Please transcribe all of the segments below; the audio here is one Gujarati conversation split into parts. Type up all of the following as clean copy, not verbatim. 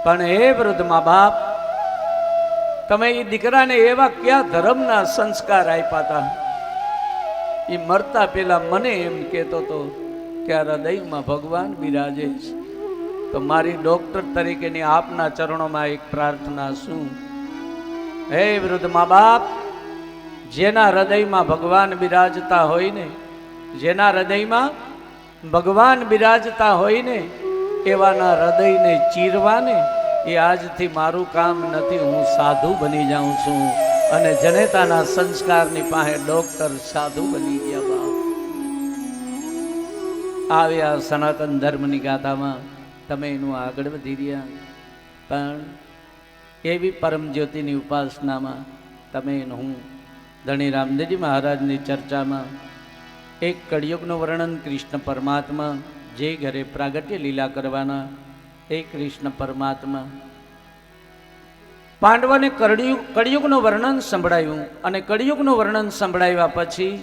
પણ હે વૃદ્ધ મા બાપ, તમે એ દીકરાને એવા કયા ધર્મના સંસ્કાર આપ્યા હતા? એ મરતા પેલા મને એમ કહેતો હતો કે આ હૃદયમાં ભગવાન બિરાજે છે. તો મારી ડોક્ટર તરીકેની આપના ચરણોમાં એક પ્રાર્થના શું? હે વૃદ્ધ મા બાપ, જેના હૃદયમાં ભગવાન બિરાજતા હોય ને, જેના હૃદયમાં ભગવાન બિરાજતા હોય ને, એવાના હૃદયને ચીરવાને એ આજથી મારું કામ નથી. હું સાધુ બની જાઉં છું. અને જનેતાના સંસ્કારની પાસે ડોક્ટર સાધુ બની ગયા. બાપ આવ્યા સનાતન ધર્મની ગાથામાં, તમે એનું આગળ વધી રહ્યા. પણ એવી પરમ જ્યોતિની ઉપાસનામાં તમે હું ધણી રામદેવજી મહારાજની ચર્ચામાં એક કળિયુગનું વર્ણન, કૃષ્ણ પરમાત્મા જે ઘરે પ્રાગટ્ય લીલા કરવાના, એ કૃષ્ણ પરમાત્મા પાંડવોને કળિયુગનું વર્ણન સંભળાયું. અને કળિયુગનું વર્ણન સંભળાવ્યા પછી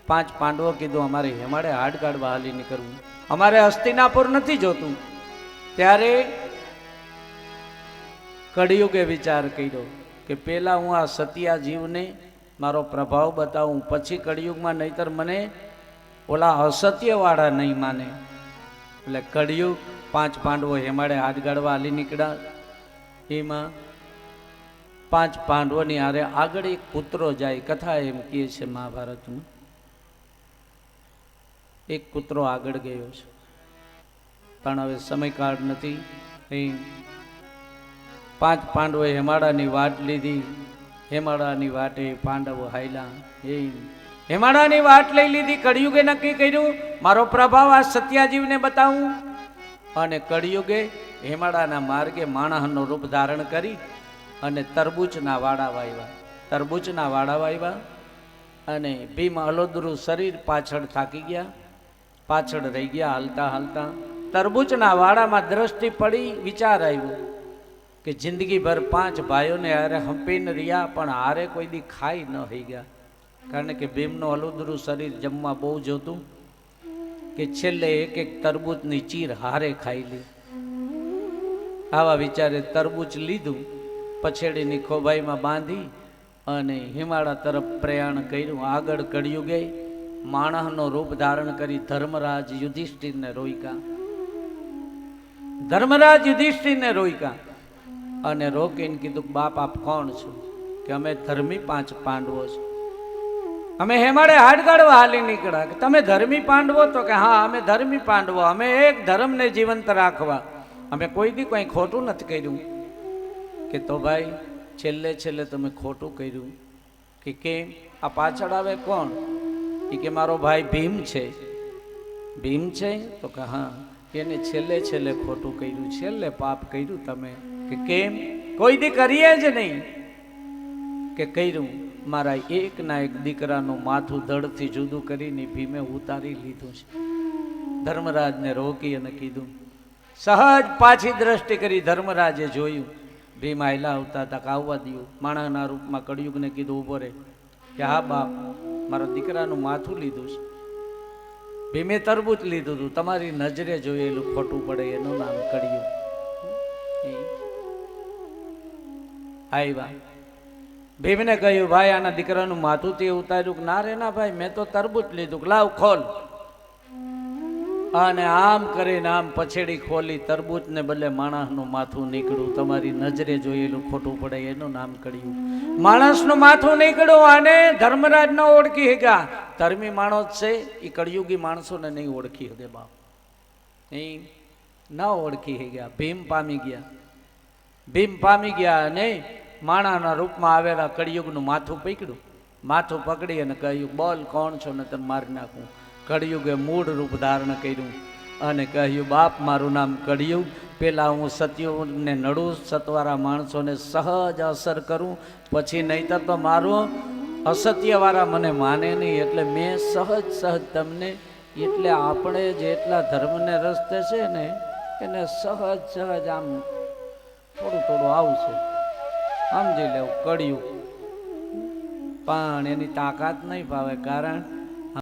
5 પાંડવો કીધું, અમારે હેમાડે હાડ કાઢવા હાલી નીકળવું, અમારે હસ્તિનાપુર નથી જોતું. ત્યારે કળિયુગે વિચાર કર્યો કે પેલા હું આ સતિયા જીવને મારો પ્રભાવ બતાવું, પછી કળિયુગમાં, નહીતર મને ઓલા અસત્યવાળા નહીં માને. એટલે કળિયુગ 5 પાંડવો હેમાડે હાથ ગાળવા હાલી નીકળ્યા. એમાં 5 પાંડવોની હારે આગળ એક કૂતરો જાય. કથા એમ કહે છે મહાભારતમાં, એક કૂતરો આગળ ગયો છે. પણ હવે સમયકાળ નથી. એ 5 પાંડવોએ હેમાડાની વાટ લીધી. હેમાડાની વાટે પાંડવો હાયલા. એ હેમાડાની વાટ લઈ લીધી. કળિયુગે નક્કી કર્યું મારો પ્રભાવ આ સત્યાજીવને બતાવું. અને કળિયુગે હેમાડાના માર્ગે માણસનો રૂપ ધારણ કરી અને તરબૂચના વાડા વાવ્યા. તરબૂચના વાડા વાવ્યા અને ભીમ અલોદરું શરીર પાછળ થાકી ગયા, પાછળ રહી ગયા હાલતા હાલતા. તરબૂચના વાડામાં દ્રષ્ટિ પડી, વિચાર આવ્યો કે જિંદગીભર 5 ભાઈઓને હારે હંપીને રહ્યા, પણ હારે કોઈ દી ખાઈ ન થઈ ગયા. કારણ કે ભીમનું અલોદરું શરીર જમવા બહુ જોતું કે છેલ્લે એક તરબૂચની ચીર હારે ખાઈ લી. આવા વિચારે તરબૂચ લીધું, પછેડીની ખોભાઈમાં બાંધી અને હિમાળા તરફ પ્રયાણ કર્યું. આગળ કળિયુગે માણસનો રૂપ ધારણ કરી ધર્મરાજ યુધિષ્ઠિરને રોક્યા. ધર્મરાજ યુધિષ્ઠિરને રોક્યા અને રોકીને કીધું, બાપ આપ કોણ છો? કે અમે ધર્મી 5 પાંડવો છો. અમે હેમાડે હાડ કાઢવા હાલી નીકળ્યા. કે તમે ધર્મી પાંડવો? તો કે હા અમે ધર્મી પાંડવો. અમે એક ધર્મને જીવંત રાખવા, અમે કોઈ દી કંઈ ખોટું નથી કર્યું. કે તો ભાઈ છેલ્લે છેલ્લે તમે ખોટું કર્યું. કે કેમ? આ પાછળ આવે કોણ? એ કે મારો ભાઈ ભીમ છે. ભીમ છે? તો કે હા, એને છેલ્લે છેલ્લે ખોટું કર્યું, છેલ્લે પાપ કર્યું તમે. કે કેમ? કોઈ દી કરીએ જ નહીં. કે કર્યું, મારા એકના એક દીકરાનું માથું ધડથી જુદું કરીને ભીમે ઉતારી લીધું છે. ધર્મરાજને રોકી અને કીધું, સહજ પાછી દ્રષ્ટિ કરી. ધર્મરાજે જોયું ભીમ આયલા આવતા હતા, કે આવવા દઉં. માણસના રૂપમાં કળિયુગને કીધું ઊભો રહે. કે હા બાપ, મારા દીકરાનું માથું લીધું છે. ભીમે તરબૂચ લીધું હતું, તમારી નજરે જોયેલું ખોટું પડે એનું નામ કળિયુગ. આવ્યા ભીમને કહ્યું, ભાઈ આના દીકરાનું માથું તે ઉતાર્યું? ના રે ના ભાઈ, મેં તો તરબૂચ લીધું. લાવ ખોલ. અને આમ કરીને આમ પછેડી ખોલી, તરબૂચને બદલે માણસનું માથું નીકળ્યું. તમારી નજરે જોયેલું ખોટું પડે એનું નામ કળિયુગ. માણસનું માથું નીકળ્યું અને ધર્મરાજ ન ઓળખી ગયા. ધર્મી માણસ છે એ કળિયુગી માણસોને નહીં ઓળખી શકે બાપ. એ ન ઓળખી ગયા. ભીમ પામી ગયા. ભીમ પામી ગયા અને માણાના રૂપમાં આવેલા કળિયુગનું માથું પકડ્યું. માથું પકડી અને કહ્યું, બોલ કોણ છો ને તને મારી નાખું. કળિયુગે મૂળ રૂપ ધારણ કર્યું અને કહ્યું, બાપ મારું નામ કળિયુગ. પેલા હું સત્યુને નડું, સતવાળા માણસોને સહજ અસર કરું, પછી નહીતર તો મારું અસત્યવાળા મને માને નહીં. એટલે મેં સહજ તમને, એટલે આપણે જેટલા ધર્મને રસ્તે છે ને એને સહજ આમ થોડું આવશે, સમજી લેવું કળિયુગ. પણ એની તાકાત નહીં પાવે. કારણ